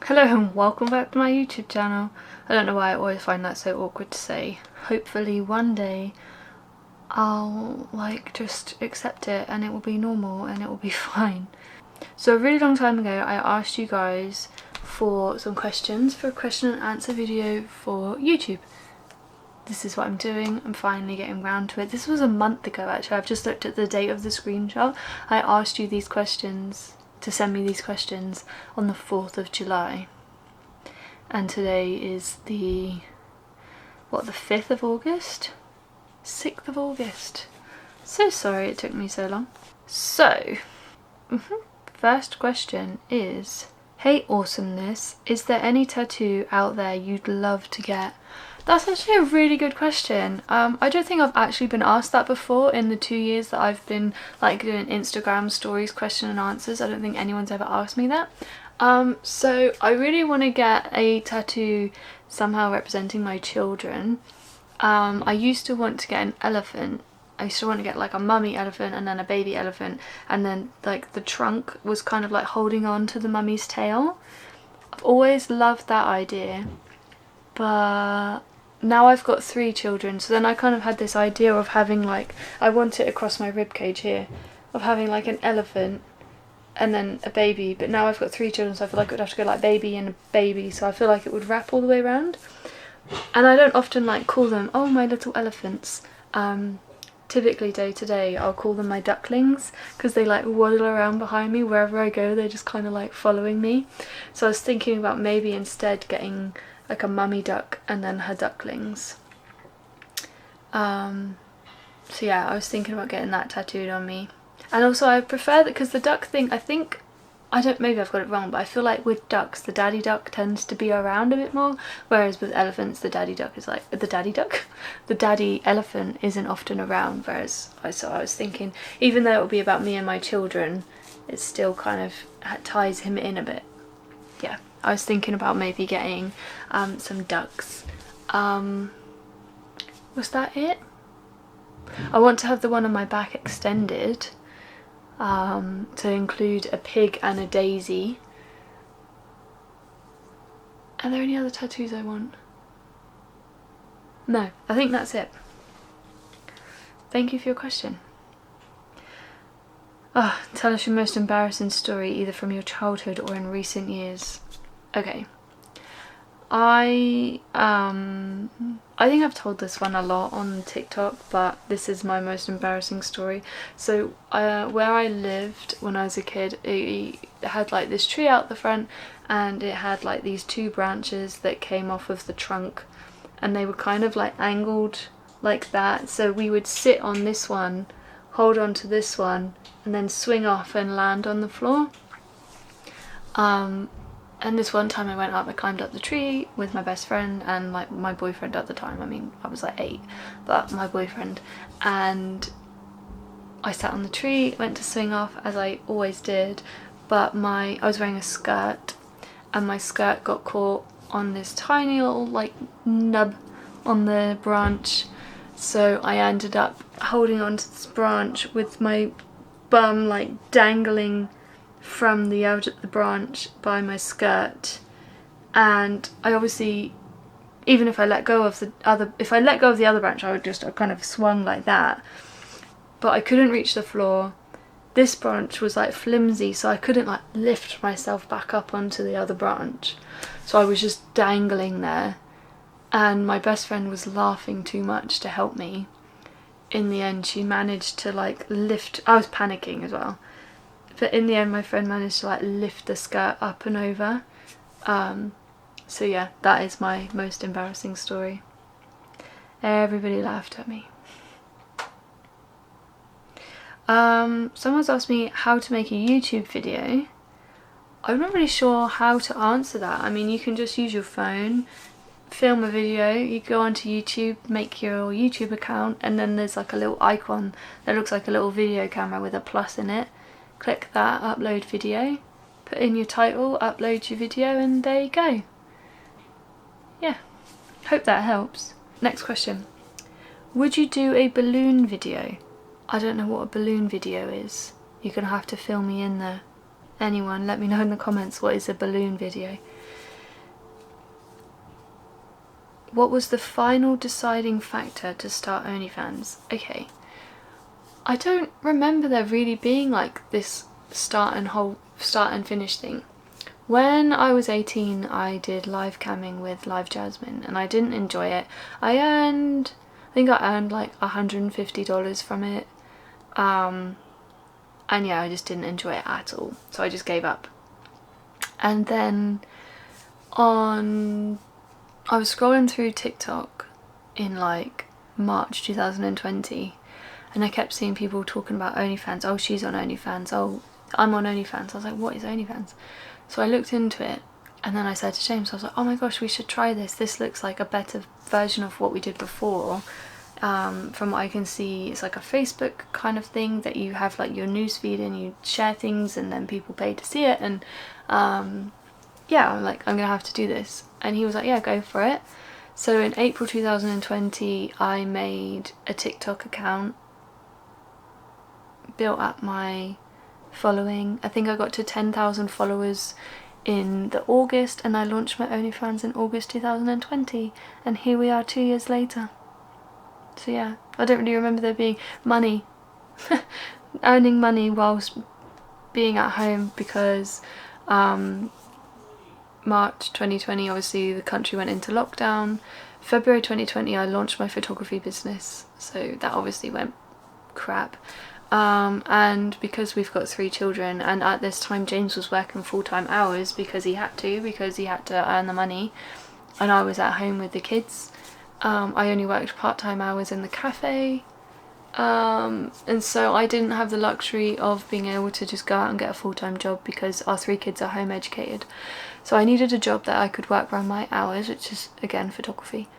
Hello and welcome back to my YouTube channel. I don't know why I always find that so awkward to say. Hopefully one day I'll just accept it and it will be normal and it will be fine. So a really long time ago I asked you guys for some questions for a question and answer video for YouTube. This is what I'm doing. I'm finally getting around to it. This was a month ago actually. I've just looked at the date of the screenshot. I asked you these questions to send me these questions on the 4th of July. And today is the 5th of August? 6th of August. So sorry it took me so long. So, first question is, hey awesomeness, is there any tattoo out there you'd love to get? That's actually a really good question. I don't think I've actually been asked that before in the 2 years that I've been doing Instagram stories, question and answers. I don't think anyone's ever asked me that. So I really want to get a tattoo somehow representing my children. I used to want to get an elephant. I used to want to get a mummy elephant and then a baby elephant, and then the trunk was kind of holding on to the mummy's tail. I've always loved that idea, but now I've got 3 children, so then I kind of had this idea of having I want it across my ribcage here, of having an elephant and then a baby, but now I've got 3 children, so I feel like it would have to go baby and a baby, so I feel like it would wrap all the way around. And I don't often call them, oh my little elephants. Typically day to day I'll call them my ducklings, because they waddle around behind me wherever I go. They're just kind of following me. So I was thinking about maybe instead getting a mummy duck and then her ducklings. So yeah, I was thinking about getting that tattooed on me. And also I prefer that, because the duck thing, maybe I've got it wrong, but I feel like with ducks the daddy duck tends to be around a bit more, whereas with elephants the daddy duck is the daddy elephant isn't often around, whereas I was thinking, even though it will be about me and my children, it still kind of ties him in a bit. Yeah, I was thinking about maybe getting some ducks. Was that it? I want to have the one on my back extended, to include a pig and a daisy. Are there any other tattoos I want? No, I think that's it. Thank you for your question. Tell us your most embarrassing story, either from your childhood or in recent years. Okay. I think I've told this one a lot on TikTok, but this is my most embarrassing story. So where I lived when I was a kid, it had this tree out the front, and it had these 2 branches that came off of the trunk, and they were kind of angled like that. So we would sit on this one, hold on to this one, and then swing off and land on the floor. And this one time I climbed up the tree with my best friend and my boyfriend at the time. I mean, I was 8, but my boyfriend. And I sat on the tree, went to swing off as I always did, but I was wearing a skirt, and my skirt got caught on this tiny little nub on the branch. So I ended up holding onto this branch with my bum dangling from the out of the branch by my skirt, and I obviously, even if I let go of the other branch, I kind of swung like that, but I couldn't reach the floor. This branch was flimsy, so I couldn't lift myself back up onto the other branch, so I was just dangling there, and my best friend was laughing too much to help me. In the end she managed to lift. I was panicking as well, but in the end my friend managed to lift the skirt up and over. So yeah, that is my most embarrassing story. Everybody laughed at me. Someone's asked me how to make a YouTube video. I'm not really sure how to answer that. I mean, you can just use your phone, film a video, you go onto YouTube, make your YouTube account, and then there's a little icon that looks like a little video camera with a plus in it. Click that, upload video, put in your title, upload your video, and there you go. Yeah, hope that helps. Next question. Would you do a balloon video? I don't know what a balloon video is. You're gonna have to fill me in there. Anyone, let me know in the comments what is a balloon video. What was the final deciding factor to start OnlyFans? Okay. I don't remember there really being like this start and finish thing. When I was 18, I did live camming with Live Jasmine and I didn't enjoy it. I think I earned like $150 from it. And yeah, I just didn't enjoy it at all. So I just gave up. And then I was scrolling through TikTok in like March 2020 and I kept seeing people talking about OnlyFans. Oh, she's on OnlyFans. Oh, I'm on OnlyFans. I was like, what is OnlyFans? So I looked into it and then I said to James, I was like, oh my gosh, we should try this. This looks like a better version of what we did before. From what I can see, it's like a Facebook kind of thing that you have like your newsfeed and you share things and then people pay to see it. And yeah, I'm like, I'm gonna have to do this. And he was like, yeah, go for it. So in April 2020, I made a TikTok account, built up my following. I think I got to 10,000 followers in the August and I launched my OnlyFans in August 2020 and here we are 2 years later. So yeah, I don't really remember there being money, earning money whilst being at home because March 2020 obviously the country went into lockdown. February 2020 I launched my photography business, so that obviously went crap. And because we've got 3 children and at this time James was working full-time hours because he had to earn the money and I was at home with the kids. I only worked part-time hours in the cafe, and so I didn't have the luxury of being able to just go out and get a full-time job because our 3 kids are home educated. So I needed a job that I could work around my hours, which is again photography.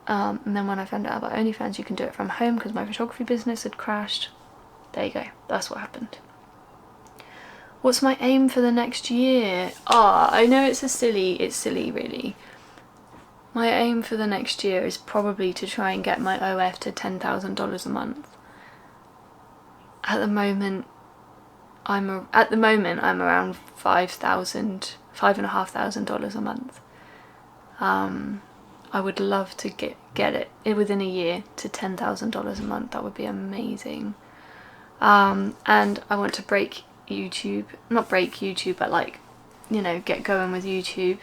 And then when I found out about OnlyFans, you can do it from home because my photography business had crashed. There you go, that's what happened. What's my aim for the next year? I know it's silly really. My aim for the next year is probably to try and get my OF to $10,000 a month. At the moment I'm around $5,500 a month. I would love to get it within a year to $10,000 a month. That would be amazing. And I want to break YouTube, not break YouTube, but like, you know, get going with YouTube.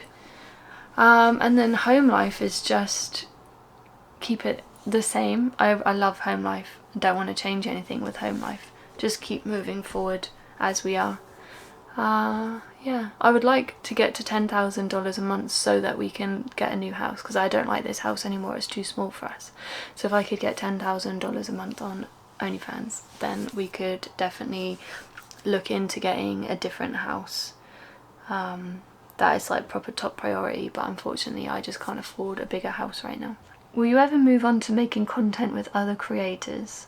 And then home life is just keep it the same. I love home life. I don't want to change anything with home life. Just keep moving forward as we are. Yeah, I would like to get to $10,000 a month so that we can get a new house because I don't like this house anymore. It's too small for us. So if I could get $10,000 a month on OnlyFans, then we could definitely look into getting a different house. That is like proper top priority, but unfortunately I just can't afford a bigger house right now. Will you ever move on to making content with other creators?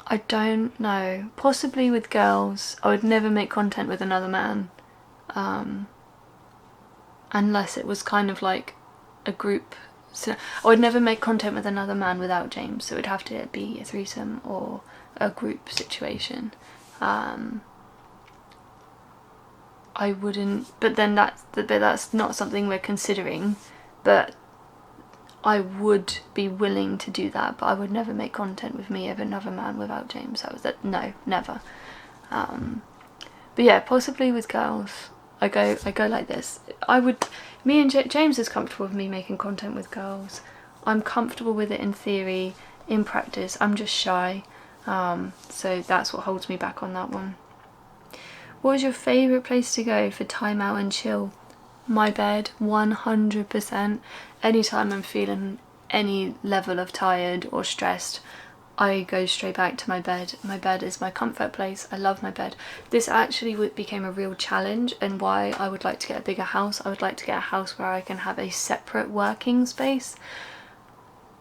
I don't know. Possibly with girls. I would never make content with another man. Unless it was kind of like a group. So I would never make content with another man without James. So it would have to be a threesome or a group situation. I wouldn't, but then that's not something we're considering, but I would be willing to do that, but I would never make content with me of another man without James. That was it. No, never. But yeah, possibly with girls. I go like this. Me and James is comfortable with me making content with girls. I'm comfortable with it in theory. In practice, I'm just shy. So that's what holds me back on that one. What is your favourite place to go for time out and chill? My bed, 100%. Anytime I'm feeling any level of tired or stressed, I go straight back to my bed. My bed is my comfort place. I love my bed. This actually became a real challenge and why I would like to get a bigger house. I would like to get a house where I can have a separate working space.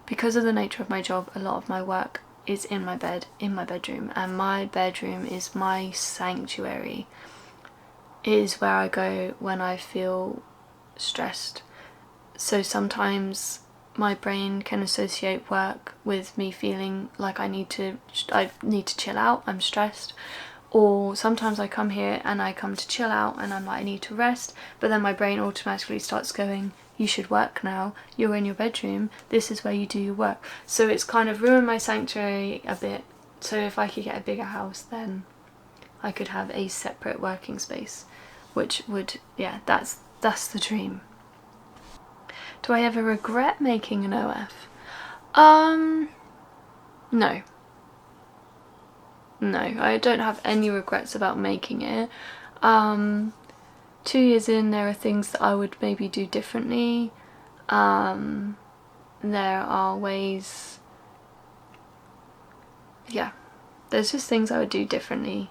Because of the nature of my job, a lot of my work is in my bed, in my bedroom, and my bedroom is my sanctuary. It is where I go when I feel stressed. So sometimes my brain can associate work with me feeling like I need to chill out, I'm stressed. Or sometimes I come here and I come to chill out and I'm like, I need to rest, but then my brain automatically starts going, you should work now, you're in your bedroom, this is where you do your work. So it's kind of ruined my sanctuary a bit. So if I could get a bigger house, then I could have a separate working space, which would, yeah, that's the dream. Do I ever regret making an OF? No. No, I don't have any regrets about making it. 2 years in, there are things that I would maybe do differently. There are ways, yeah, there's just things I would do differently.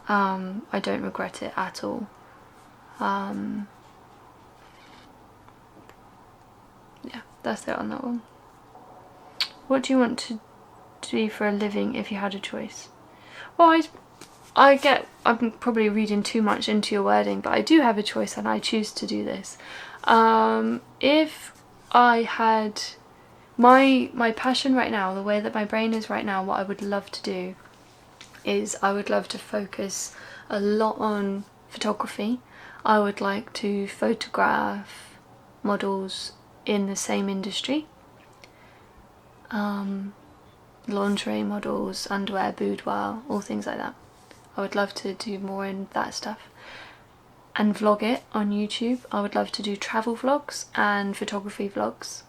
I don't regret it at all. Yeah, that's it on that one. What do you want to do for a living if you had a choice? Well, I'm probably reading too much into your wording, but I do have a choice and I choose to do this. If I had my passion right now, the way that my brain is right now, what I would love to do is I would love to focus a lot on photography. I would like to photograph models in the same industry. Lingerie models, underwear, boudoir, all things like that. I would love to do more in that stuff and vlog it on YouTube. I would love to do travel vlogs and photography vlogs,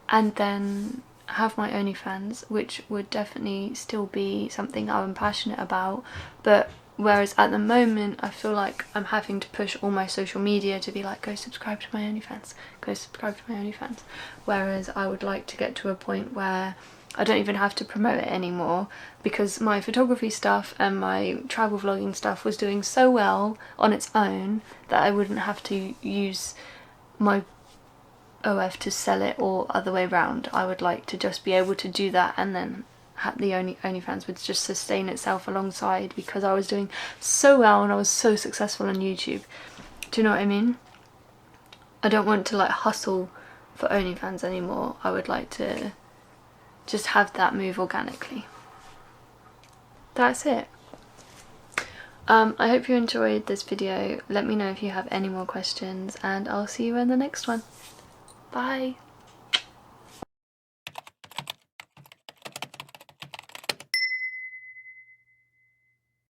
and then have my OnlyFans, which would definitely still be something I'm passionate about, but whereas at the moment I feel like I'm having to push all my social media to be like, go subscribe to my OnlyFans, go subscribe to my OnlyFans, whereas I would like to get to a point where I don't even have to promote it anymore, because my photography stuff and my travel vlogging stuff was doing so well on its own that I wouldn't have to use my OF to sell it or other way around. I would like to just be able to do that, and then the OnlyFans would just sustain itself alongside, because I was doing so well and I was so successful on YouTube. Do you know what I mean? I don't want to like hustle for OnlyFans anymore. I would like to just have that move organically. That's it. I hope you enjoyed this video. Let me know if you have any more questions, and I'll see you in the next one. Bye.